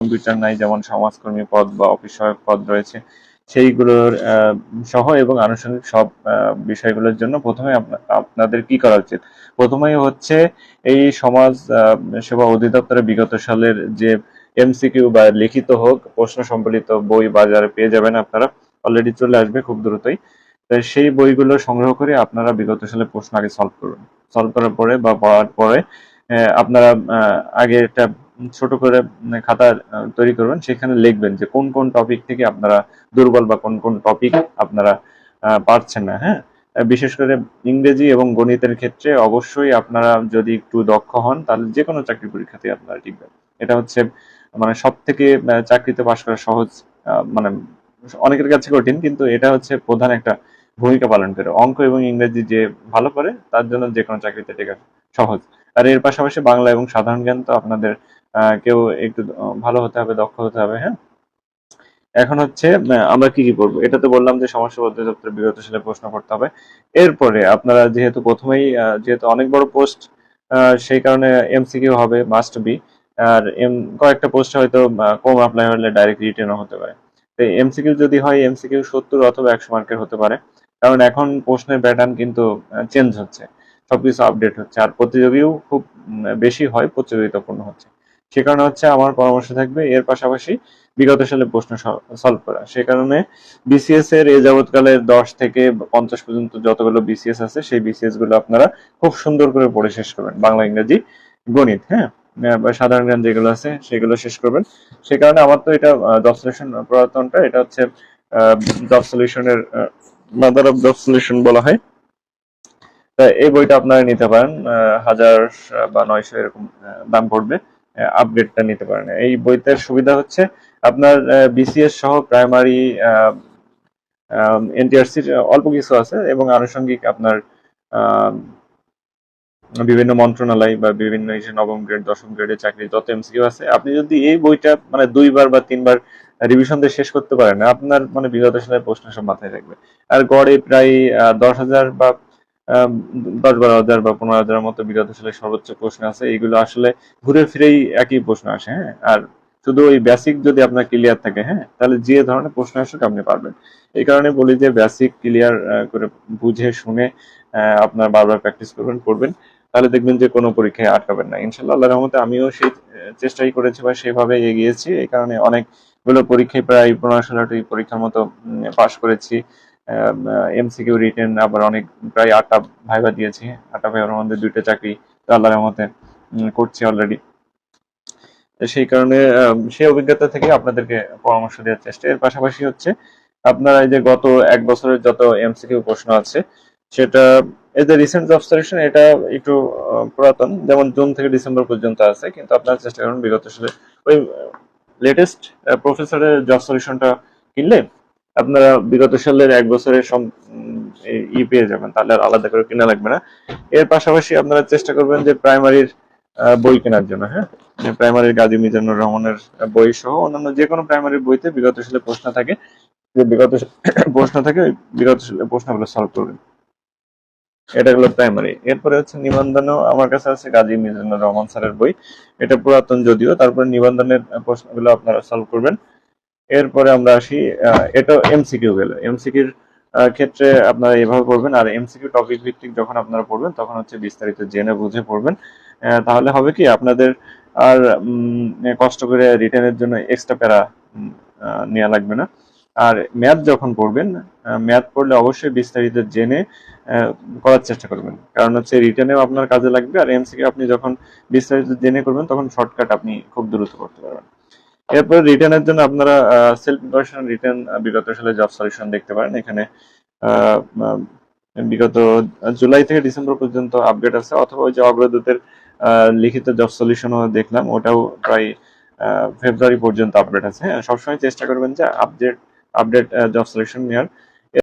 Computer নাই, যেমন সমাজকর্মী পদ বা অফিস সহায়ক পদ রয়েছে, সেইগুলোর সহ এবং আনুষঙ্গিক সব বিষয়গুলোর জন্য প্রথমে আপনাদের কি করা উচিত? প্রথমেই হচ্ছে এই সমাজ সেবা অধিদপ্তরের বিগত সালের যে এমসিকিউ বা লিখিত হোক প্রশ্ন সম্বলিত বই বাজারে পেয়ে যাবেন, আপনারা অলরেডি চলে আসবে খুব দ্রুতই। তাই সেই বইগুলো সংগ্রহ করে আপনারা বিগত সালের প্রশ্ন আগে সলভ করুন। সলভ করার পরে বা পড়ার পরে আপনারা আগে একটা ছোট করে খাতা তৈরি করবেন, সেখানে লিখবেন যে কোন কোন টপিক থেকে আপনারা দুর্বল বা কোন কোন টপিক আপনারা পারছেন না। হ্যাঁ, বিশেষ করে ইংরেজি এবং গণিতের ক্ষেত্রে অবশ্যই আপনারা যদি একটু দক্ষ হন তাহলে যে কোনো চাকরি পরীক্ষাতে আপনারা টিকবেন। এটা হচ্ছে মানে সব থেকে চাকরিতে পাশ করা সহজ, মানে অনেকের কাছে কঠিন, কিন্তু এটা হচ্ছে প্রধান একটা ভূমিকা পালন করে। অঙ্ক এবং ইংরেজি যে ভালো করে তার জন্য যে কোনো চাকরিতে টেকা সহজ। আর এর পাশাপাশি বাংলা এবং সাধারণ জ্ঞান তো আপনাদের কেউ একটু ভালো হতে হবে, দক্ষ হতে হবে। হ্যাঁ, এখন হচ্ছে আমরা কি কি করবো, এটা তো বললাম যে সমস্যা অধিদপ্তরের বিগত সালে প্রশ্ন করতে হবে। এরপরে আপনারা যেহেতু প্রথমেই যেহেতু অনেক বড় পোস্ট, সেই কারণে এমসিকিউ হবে মাস্ট বি। আর কয়েকটা পোস্ট হয়তো কম অ্যাপ্লাই হলে ডাইরেক্ট রিটেনও হতে পারে। তো এমসিকিউ যদি হয় এমসিকিউ 70 অথবা 100 মার্কের হতে পারে, কারণ এখন প্রশ্নের প্যাটার্ন কিন্তু চেঞ্জ হচ্ছে, সবকিছু আপডেট হচ্ছে, আর প্রতিযোগীও খুব বেশি হয়, প্রতিযোগিতাপূর্ণ হচ্ছে। সে কারণে হচ্ছে আমার পরামর্শ থাকবে এর পাশাপাশি বিগত সালে প্রশ্ন সলভ করা। সে কারণে বিসিএস এর এ যাবৎকালের 10 থেকে 50 পর্যন্ত যতগুলো বিসিএস আছে সেই বিসিএস গুলো আপনারা খুব সুন্দর করে পড়ে শেষ করবেন, বাংলা ইংরেজি গণিত। হ্যাঁ, বা সাধারণ জ্ঞান যেগুলো আছে সেগুলো শেষ করবেন। সে কারণে আমার তো এটা জব সলিউশন পুরাতনটা, এটা হচ্ছে জব সলিউশনের মাদার অফ জব সলিউশন বলা হয়। তা এই বইটা আপনারা নিতে পারেন, 1000 বা 900 এরকম দাম পড়বে। আপডেটটা নিতে পারেন। এই বইটার সুবিধা হচ্ছে আপনার বিসিএস সহ প্রাইমারি এনটিআরসির অল্প কিছু আছে এবং আনুষঙ্গিক আপনার বিভিন্ন মন্ত্রণালয় বা বিভিন্ন এই যে নবম গ্রেড 10ম গ্রেডের চাকরি যত এমসিকিউ আছে, আপনি যদি এই বইটা মানে 2বার বা 3বার রিভিশন দিয়ে শেষ করতে পারেন, আপনার মানে বিগত সালের প্রশ্ন সব মাথায় থাকবে। আর গড়ে প্রায় 10,000 বা 10-12,000 বা 15,000 মতো বিগত সালের সর্বোচ্চ প্রশ্ন আছে। এইগুলো আসলে ঘুরে ফিরেই একই প্রশ্ন আসে। হ্যাঁ, আর শুধু ওই বেসিক যদি আপনার ক্লিয়ার থাকে, হ্যাঁ, তাহলে যে ধরনের প্রশ্ন আসুক আপনি পারবেন। এই কারণে বলি যে বেসিক ক্লিয়ার করে বুঝে শুনে আপনার বারবার প্র্যাকটিস করবেন, পড়বেন, তাহলে দেখবেন যে কোনো পরীক্ষায় আটকাবেন না ইনশাল্লাহ। আল্লাহর রহমতে আমিও সেই চেষ্টাই করেছি বা সেভাবে এগিয়েছি। এই কারণে অনেকগুলো পরীক্ষায় প্রায় 15-16টি পরীক্ষার মতো পাশ করেছি। এমসিকিউ রিটেন আবার অনেক প্রায় 8টা ভাইভা দিয়েছি। 8টা ভাইভার মধ্যে 2টা চাকরি তো আল্লাহর রহমতে করছি অলরেডি। সেই কারণে সেই অভিজ্ঞতা থেকে আপনাদেরকে পরামর্শ দেওয়ার চেষ্টা। এর পাশাপাশি হচ্ছে আপনারা এই যে গত 1 বছরের যত এমসিকিউ প্রশ্ন আছে সেটা এই যে রিসেন্ট জব সলিউশন, এটা একটু পুরাতন, যেমন জুন থেকে ডিসেম্বর পর্যন্ত আছে, কিন্তু আপনারা চেষ্টা করুন বিগত সালে ওই লেটেস্ট প্রফেসরের জব সলিউশনটা কিনলে আপনারা বিগত সালের 1 বছরের সব পেয়ে যাবেন, তাহলে আর আলাদা করে কিনা লাগবে না। এর পাশাপাশি আপনারা চেষ্টা করবেন যে প্রাইমারির বই কেনার জন্য। হ্যাঁ, প্রাইমারির গাজী মিজানুর রহমানের বই সহ অন্যান্য যে কোনো প্রাইমারি বইতে বিগত সালে প্রশ্ন থাকে, যে বিগত প্রশ্ন থাকে ওই বিগত সালের প্রশ্নগুলো সলভ করবেন। এটা হলো প্রাইমারি। এরপরে হচ্ছে নিবন্ধনও আমার কাছে আছে গাজী মিজানুর রহমান স্যারের বই, এটা পুরাতন যদিও, তারপরে নিবন্ধনের প্রশ্নগুলো আপনারা সলভ করবেন। এরপরে আমরা আসি, এটা এমসিকিউ গেল। এমসিকিউর ক্ষেত্রে আপনারা এভাবে পড়বেন, আর এমসিকিউ টপিক ভিত্তিক যখন আপনারা পড়বেন তখন হচ্ছে বিস্তারিত জেনে বুঝে পড়বেন। তাহলে হবে কি আপনাদের আর কষ্ট করে রিটেনের জন্য এক্সট্রা প্যারা নেওয়া লাগবে না। আর ম্যাথ যখন পড়বেন, ম্যাথ পড়লে অবশ্যই বিস্তারিত জেনে করার চেষ্টা করবেন, কারণ হচ্ছে রিটেনেও আপনার কাজে লাগবে, আর এমসিকিউ আপনি যখন বিস্তারিত জেনে করবেন তখন শর্টকাট আপনি খুব দ্রুত করতে পারবেন। এরপর রিটার্নের জন্য আপনারা সেলফ প্রিপারেশন রিটার্ন বিগত সালে জব সলিউশন দেখতে পারেন। এখানে বিগত জুলাই থেকে ডিসেম্বর পর্যন্ত আপডেট আছে, অথবা ওই যে অগ্রদূতের লিখিত জব সলিউশনও দেখলাম, ওটাও প্রায় ফেব্রুয়ারি পর্যন্ত আপডেট আছে। হ্যাঁ, সবসময় চেষ্টা করবেন যে আপডেট জব সলিউশন নেওয়ার।